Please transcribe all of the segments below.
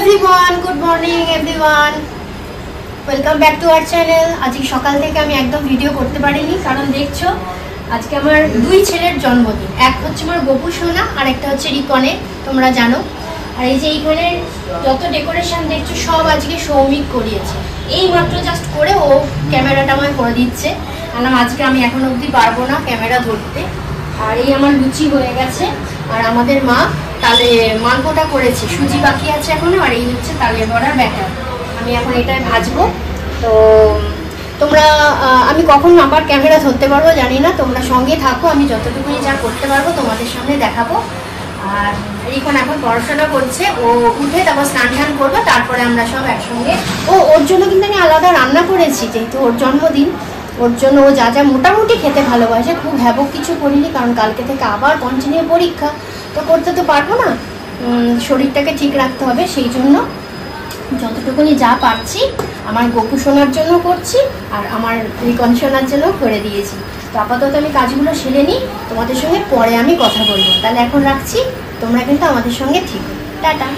everyone, good morning everyone. Welcome back to our channel. আজকে সকাল থেকে আমি একদম ভিডিও করতে পারিনি কারণ দেখছো আজকে আমার দুই ছেলের জন্মদিন। এক হচ্ছে আমার গপু সোনা আর একটা হচ্ছে রিকনে, তোমরা জানো। আর এই যে এইখানে যত ডেকোরেশন দেখছো সব আজকে সৌমিক করিয়েছে। এই মাত্র জাস্ট করে ও ক্যামেরাটা আমায় করে দিচ্ছে, কারণ আজকে আমি এখন অবধি পারবো না ক্যামেরা ধরতে। আর এই আমার লুচি হয়ে গেছে আর আমাদের মা তালে মালপোটা করেছে, সুজি বাকি আছে এখনো। আর এই হচ্ছে তালের বড়ার ব্যাটার, আমি এখন এটাই ভাজবো। তো তোমরা আমি কখন আবার ক্যামেরা ধরতে পারবো জানি না, তোমরা সঙ্গে থাকো, আমি যতটুকুনি যা করতে পারবো তোমাদের সামনে দেখাবো। আর রিকন এখন পড়াশোনা করছে, ও উঠে তারপর স্নান টান করবে, তারপরে আমরা সব একসঙ্গে। ওর জন্য কিন্তু আমি আলাদা রান্না করেছি, যেহেতু ওর জন্মদিন। ওর জন্য ও যা যা মোটামুটি খেতে ভালোবাসে, খুব হ্যাবক কিছু করিনি, কারণ কালকে থেকে আবার কন্টিনিউ পরীক্ষা, তো করতে তো পারবো না, শরীরটাকে ঠিক রাখতে হবে। সেই জন্য যতটুকুনি যা পারছি আমার গপু সোনার জন্য করছি আর আমার রিকন সোনার জন্য করে দিয়েছি। তো আপাতত আমি কাজগুলো সেরে নিই, তোমাদের সঙ্গে পরে আমি কথা বলবো। তাহলে এখন রাখছি, তোমরা কিন্তু আমাদের সঙ্গে থেকো। টাটা।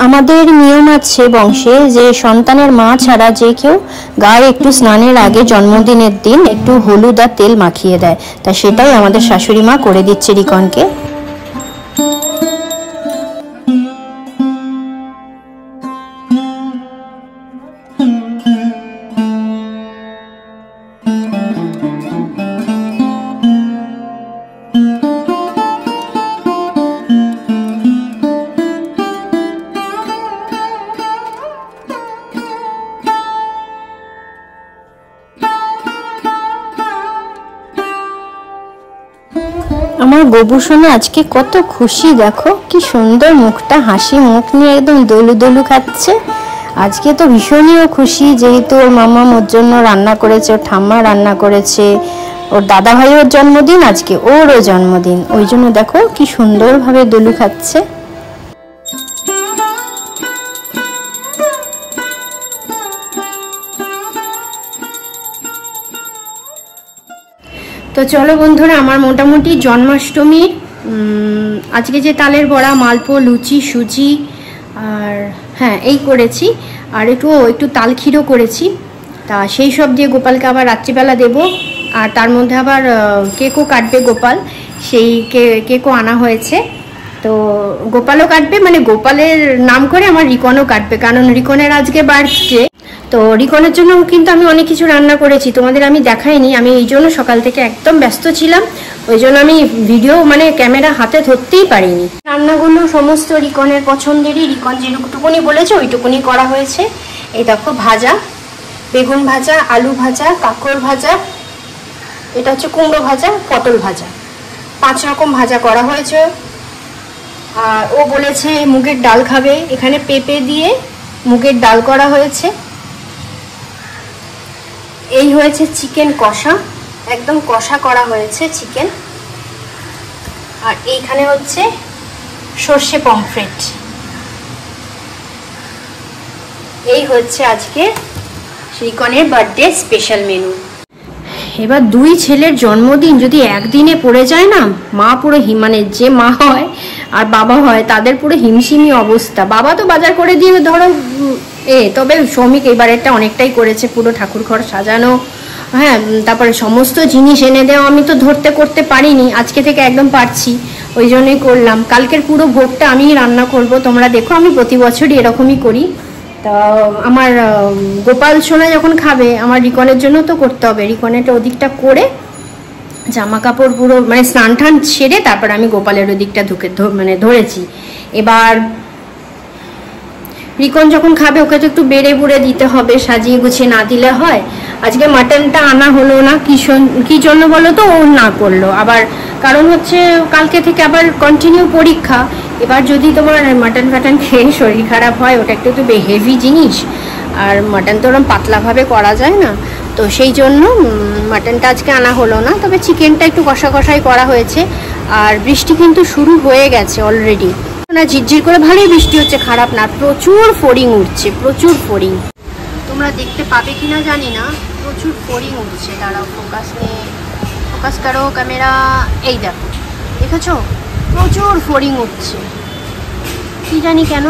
আমাদের নিয়ম আছে বংশে যে সন্তানের মা ছাড়া যে কেউ গায়ে একটু স্নানের আগে জন্মদিনের দিন একটু হলুদ আর তেল মাখিয়ে দেয়, তা সেটাই আমাদের শাশুড়ি মা করে দিচ্ছে রিকনকে। আমার গপু সোনা আজকে কত খুশি, দেখো কি সুন্দর মুখটা, হাসি মুখ নিয়ে একদম দলু দলু খাচ্ছে। আজকে তো ভীষণই খুশি, যেহেতু ওর মামা ওর জন্য রান্না করেছে, ওর ঠাম্মা রান্না করেছে, ওর দাদা ভাইয়ের জন্মদিন, আজকে ওরও জন্মদিন, ওই জন্য দেখো কি সুন্দরভাবে দলু খাচ্ছে। তো চলো বন্ধুরা, আমার মোটামুটি জন্মাষ্টমীর আজকে যে তালের বড়া, মালপো, লুচি, সুজি আর হ্যাঁ এই করেছি, আর একটু তাল ক্ষীরও করেছি। তা সেই সব দিয়ে গোপালকে আবার রাত্রিবেলা দেবো। আর তার মধ্যে আবার কেকও কাটবে গোপাল, সেই কেকও আনা হয়েছে। তো গোপালও কাটবে, মানে গোপালের নাম করে আমার রিকনও কাটবে, কারণ রিকনের আজকে বার্থডে। তো রিকনের জন্য কিন্তু আমি অনেক কিছু রান্না করেছি, তোমাদের আমি দেখাইনি, আমি এই জন্য সকাল থেকে একদম ব্যস্ত ছিলাম, ওই জন্য আমি ভিডিও মানে ক্যামেরা হাতে ধরতেই পারিনি। রান্নাগুলো সমস্ত রিকনের পছন্দেরই, রিকন যেটুকুনি বলেছে ওইটুকুনি করা হয়েছে। এই দেখো ভাজা, বেগুন ভাজা, আলু ভাজা, কাঁকড় ভাজা, এটা হচ্ছে কুমড়ো ভাজা, পটল ভাজা, 5 রকম ভাজা করা হয়েছে। আর ও বলেছে মুগের ডাল খাবে, এখানে পেঁপে দিয়ে মুগের ডাল করা হয়েছে। এই হয়েছে চিকেন কষা, একদম কষা করা হয়েছে চিকেন। আর এইখানে হচ্ছে সর্ষে পমফ্রেট। এই হচ্ছে আজকে রিকনের বার্থডে স্পেশাল মেনু। এবার দুই ছেলের জন্মদিন যদি একদিনে পড়ে যায় না, মা পুরো মানে যে মা হয় আর বাবা হয় তাদের পুরো হিমশিমি অবস্থা। বাবা তো বাজার করে দিয়ে ধরো তবে সৌমিক এবারেরটা অনেকটাই করেছে, পুরো ঠাকুর ঘর সাজানো, হ্যাঁ, তারপরে সমস্ত জিনিস এনে দেওয়া। আমি তো করতে পারিনি, আজকে থেকে একদম পারছি, ওই জন্যই করলাম। কালকের পুরো ভোগটা আমি রান্না করব, তোমরা দেখো আমি প্রতি বছরই এরকমই করি। তা আমার গোপাল সোনা যখন খাবে, আমার রিকনের জন্য তো করতে হবে, রিকনেরটা ওদিকটা করে জামা কাপড় পুরো মানে স্নান টান ছেড়ে তারপর আমি গোপালের ওদিকটা ধরেছি। এবার রিকন যখন খাবে ওকে তো একটু বেড়ে বুড়ে দিতে হবে, সাজিয়ে গুছিয়ে না দিলে হয়। আজকে মাটনটা আনা হলো না, কি জন্য বলো তো, ও না করলো আবার, কারণ হচ্ছে কালকে থেকে আবার কন্টিনিউ পরীক্ষা। এবার যদি তোমার মাটন ফাটন খেয়ে শরীর খারাপ হয়, ওটা একটু হেভি জিনিস, আর মাটন তো ওরকম পাতলাভাবে করা যায় না, তো সেই জন্য মাটনটা আজকে আনা হলো না। তবে চিকেনটা একটু কষা কষাই করা হয়েছে। আর বৃষ্টি কিন্তু শুরু হয়ে গেছে অলরেডি, না ঝিরঝির করে ভালোই বৃষ্টি হচ্ছে, খারাপ না। প্রচুর ফড়িং উঠছে, প্রচুর ফড়িং। তোমরা দেখতে পাবে কিনা জানি না, প্রচুর ফড়িং উঠছে। দাঁড়াও, ফোকাস করো ক্যামেরা। এই দেখো, দেখেছো প্রচুর ফড়িং উঠছে, কি জানি কেন।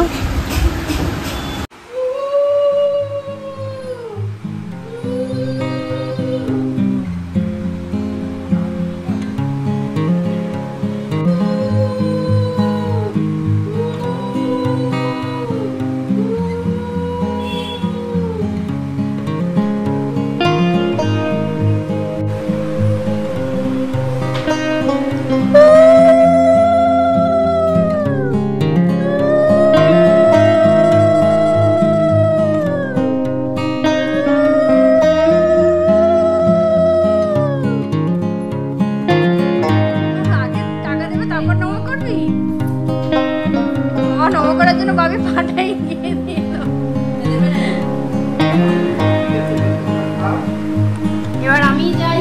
এবার আমি যাই।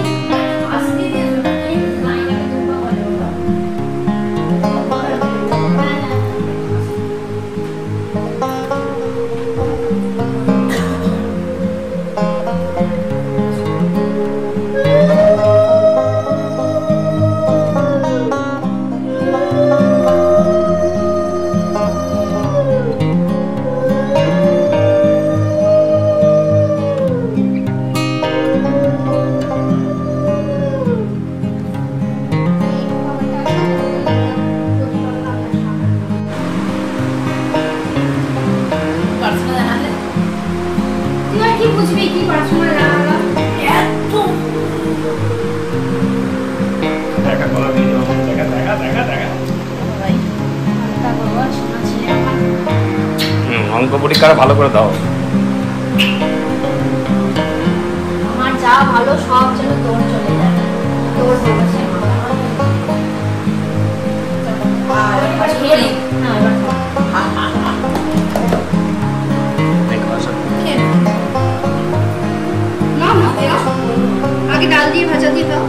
কি বুঝবি কি পার্সোনাল রান্না এত দেখা করা ভিডিও দেখা ভাই তা বাবা শোনা ছিল আমার অঙ্ক পরীক্ষা ভালো করে দাও। আমার যা ভালো সব যেন তোর চলে যায়, তোর বলছে আর খেলি না এবার आगे डाल दिए भाजा दिए खाओ।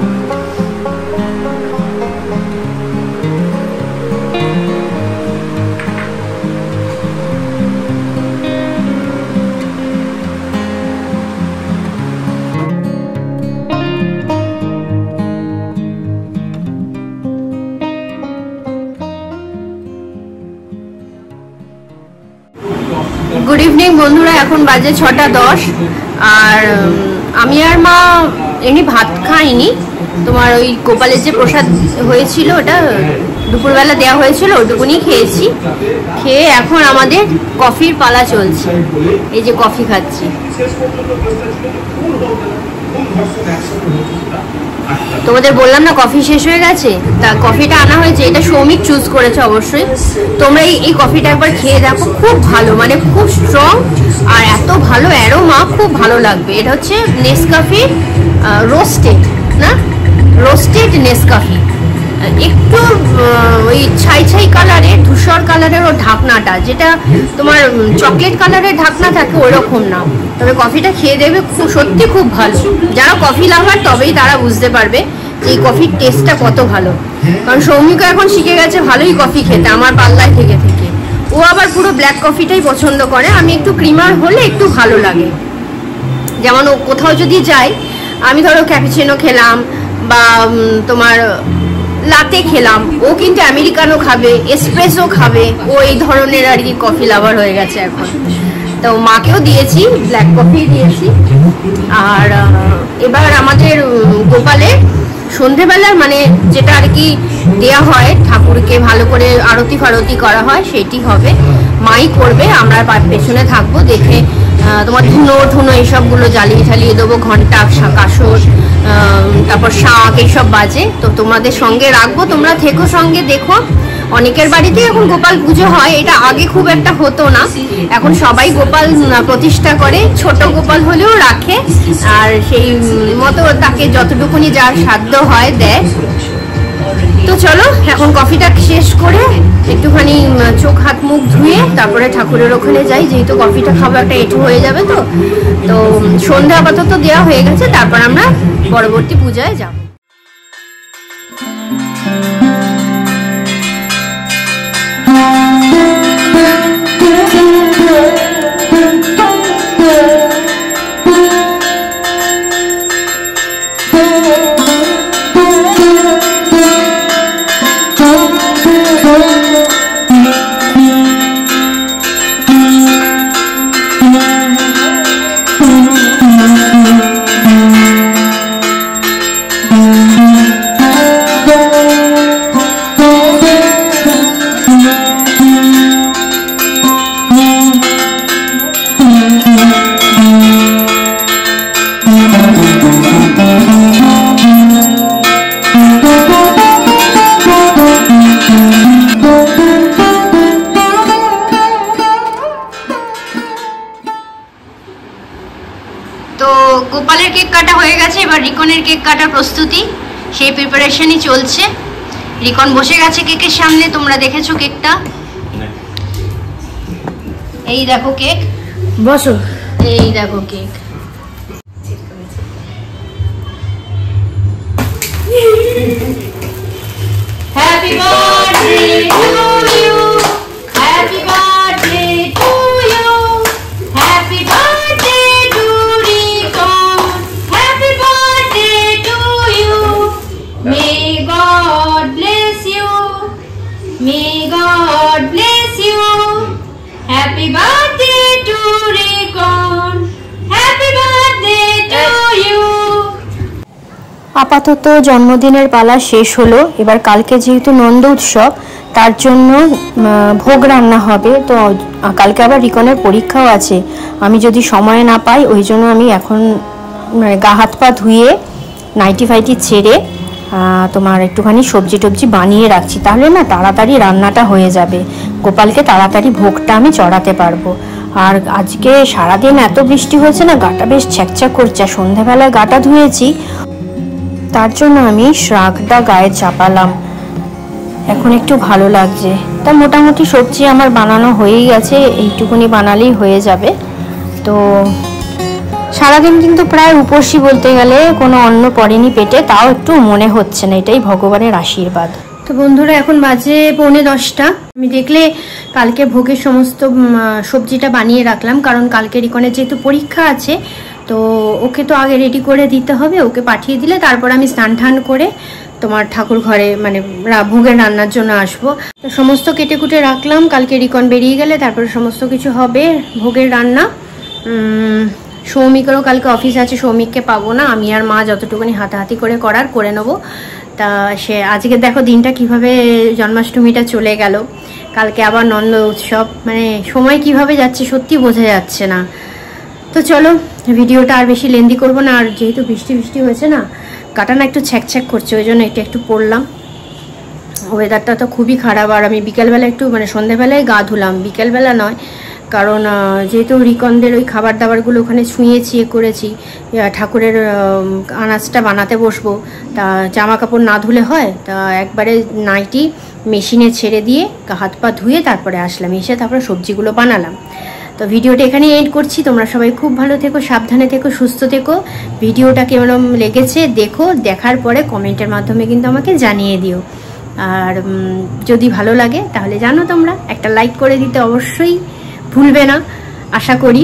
গুড ইভিনিং বন্ধুরা, এখন বাজে 6:10 আর আমি আর মা এমনি ভাত খাইনি। তোমার ওই গোপালের যে প্রসাদ হয়েছিল ওটা দুপুরবেলা দেওয়া হয়েছিল, ওটুকুনি খেয়েছি। খেয়ে এখন আমাদের কফির পালা চলছে, এই যে কফি খাচ্ছি। তোমাদের বললাম না কফি শেষ হয়ে গেছে, তা কফিটা আনা হয়েছে। এটা সৌমিক চুজ করেছে অবশ্যই। তোমরা এই কফিটা একবার খেয়ে দেখো, খুব ভালো, মানে খুব স্ট্রং আর এত ভালো অ্যারোমা, খুব ভালো লাগবে। এটা হচ্ছে নেসকাফে রোস্টেড, না রোস্টেড নেসকাফে। একটু ওই ছাই কালারের, ধূসর কালারের ওর ঢাকনাটা, যেটা তোমার চকলেট কালারের ঢাকনা থাকে ওরকম না। তবে কফিটা খেয়ে দেবে, সত্যি খুব ভালো। যারা কফি লাভার তবেই তারা বুঝতে পারবে যে এই কফির টেস্টটা কত ভালো। কারণ সৌমিকও এখন শিখে গেছে ভালোই কফি খেতে আমার পাল্লায় থেকে। ও আবার পুরো ব্ল্যাক কফিটাই পছন্দ করে, আমি একটু ক্রিমার হলে একটু ভালো লাগে। যেমন ও কোথাও যদি যাই, আমি ধরো ক্যাপুচিনো খেলাম বা তোমার লাতে খেলাম, ও কিন্তু আমেরিকানো খাবে, এসপ্রেসো খাবে। ও এই ধরনের আর কি কফি লাভার হয়ে গেছে এখন। তো মাকেও দিয়েছি, ব্ল্যাক কফি দিয়েছি। আর এবার আমাদের গোপালে সন্ধেবেলার মানে যেটা আর কি দেয়া হয় ঠাকুরকে, ভালো করে আরতি ফারতি করা হয়, সেটি হবে। মাই করবে, আমরা পেছনে থাকবো দেখে। তোমার ধুনো এইসবগুলো জ্বালিয়ে দেবো, ঘন্টা কাসর, তারপর শাঁখ এইসব বাজে। তো তোমাদের সঙ্গে রাখবো, তোমরা থেকো সঙ্গে, দেখো। অনেকের বাড়িতে এখন গোপাল পুজো হয়, এটা আগে খুব একটা হতো না। এখন সবাই গোপাল প্রতিষ্ঠা করে, ছোট গোপাল হলেও রাখে, আর সেই মতো তাকে যতটুকুনি যার সাধ্য হয় দেয়। তো চলো এখন কফিটা শেষ করে একটুখানি চোখ হাত মুখ ধুয়ে তারপরে ঠাকুরের ওখানে যাই, যেহেতু কফিটা খাবো একটা এঁঠো হয়ে যাবে। তো তো সন্ধ্যা আপাতত দেওয়া হয়ে গেছে, তারপর আমরা পরবর্তী পূজায় যাব। তো গোপালের কেক কাটা হয়ে গেছে, এবার রিকনের কেক কাটার প্রস্তুতি, সেই প্রিপারেশনই চলছে। রিকন বসে গেছে কেকের সামনে, তোমরা দেখেছো কেকটা, এই দেখো কেক, বসো, এই দেখো cake. Happy birthday to you, happy birthday to you, happy birthday to Rikon, happy birthday to you, may God bless you, may God bless you, happy birthday to Rikon, happy birthday to you. আপাতত জন্মদিনের পালা শেষ হলো। এবার কালকে যেহেতু নন্দ উৎসব, তার জন্য ভোগ রান্না হবে। তো কালকে আবার রিকনের পরীক্ষাও আছে, আমি যদি সময় না পাই ওই জন্য আমি এখন গা হাত পা ধুয়ে নাইটি ফাইটি ছেড়ে তোমার একটুখানি সবজি টবজি বানিয়ে রাখছি, তাহলে না তাড়াতাড়ি রান্নাটা হয়ে যাবে, গোপালকে তাড়াতাড়ি ভোগটা আমি চড়াতে পারবো। আর আজকে সারাদিন এত বৃষ্টি হয়েছে না, গাটা বেশ ছ্যাকছ্যাক করছে, সন্ধ্যাবেলায় গাটা ধুয়েছি, তার জন্য আমি শাকটা গায়ে চাপালাম, এখন একটু ভালো লাগছে। তা মোটামুটি সবজি আমার বানানো হয়েই গেছে, এইটুকুনি বানালেই হয়ে যাবে। তো সারাদিন কিন্তু প্রায় উপোসী বলতে গেলে, কোনো অন্ন পড়েনি পেটে, তাও একটু মনে হচ্ছে না, এটাই ভগবানের আশীর্বাদ। তো বন্ধুরা এখন বাজে 9:45, আমি দেখলে কালকে ভোগের সমস্ত সবজিটা বানিয়ে রাখলাম, কারণ কালকে রিকনের যেহেতু পরীক্ষা আছে, তো ওকে তো আগে রেডি করে দিতে হবে, ওকে পাঠিয়ে দিলে তারপর আমি স্নান টান করে তোমার ঠাকুর ঘরে মানে ভোগের রান্নার জন্য আসবো। তো সমস্ত কেটে কুটে রাখলাম, কালকে রিকন বেরিয়ে গেলে তারপরে সমস্ত কিছু হবে ভোগের রান্না। সৌমিকেরও কালকে অফিস আছে, সৌমিককে পাবো না, আমি আর মা যতটুকুনি হাতাহাতি করে করার করে নেবো। তা সে আজকে দেখো দিনটা কিভাবে জন্মাষ্টমীটা চলে গেল, কালকে আবার নন্দ উৎসব, মানে সময় কিভাবে যাচ্ছে সত্যি বোঝা যাচ্ছে না। তো চলো ভিডিওটা আর বেশি লেন্দি করবো না, আর যেহেতু বৃষ্টি হয়েছে না, গাটা না একটু ছ্যাকছ্যাক করছে, ওই জন্য একটু পড়লাম। ওয়েদারটা তো খুবই খারাপ, আর আমি বিকেলবেলা একটু মানে সন্ধ্যেবেলায় গা ধুলাম, বিকেলবেলা নয়, কারণ যেহেতু রিকনদের ওই খাবার দাবারগুলো ওখানে ছুঁয়েছি করেছি, ঠাকুরের আনাজটা বানাতে বসবো, তা জামা কাপড় না ধুলে হয়, তা একবারে নাইটি মেশিনে ছেড়ে দিয়ে হাত পা ধুয়ে তারপরে আসলাম, এসে তারপরে সবজিগুলো বানালাম। তো ভিডিওটা এখানে এন্ড করছি, তোমরা সবাই খুব ভালো থেকো, সাবধানে থেকো, সুস্থ থেকো। ভিডিওটা কেমন লেগেছে দেখো, দেখার পরে কমেন্টের মাধ্যমে কিন্তু আমাকে জানিয়ে দিও, আর যদি ভালো লাগে তাহলে জানো তোমরা একটা লাইক করে দিতে অবশ্যই ভুলবে না আশা করি।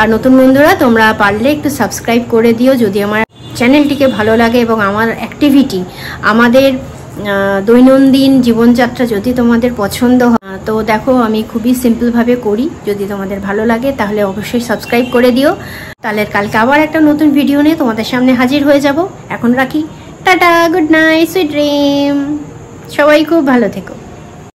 আর নতুন বন্ধুরা তোমরা পারলে একটু সাবস্ক্রাইব করে দিও যদি আমার চ্যানেলটিকে ভালো লাগে, এবং আমার অ্যাক্টিভিটি, আমাদের দৈনন্দিন জীবনযাত্রা যদি তোমাদের পছন্দ হয়। তো দেখো আমি খুবই সিম্পলভাবে করি, যদি তোমাদের ভালো লাগে তাহলে অবশ্যই সাবস্ক্রাইব করে দিও। তাহলে কালকে আবার একটা নতুন ভিডিও নিয়ে তোমাদের সামনে হাজির হয়ে যাব। এখন রাখি, tata, good night, sweet dream, সবাই খুব ভালো থেকো।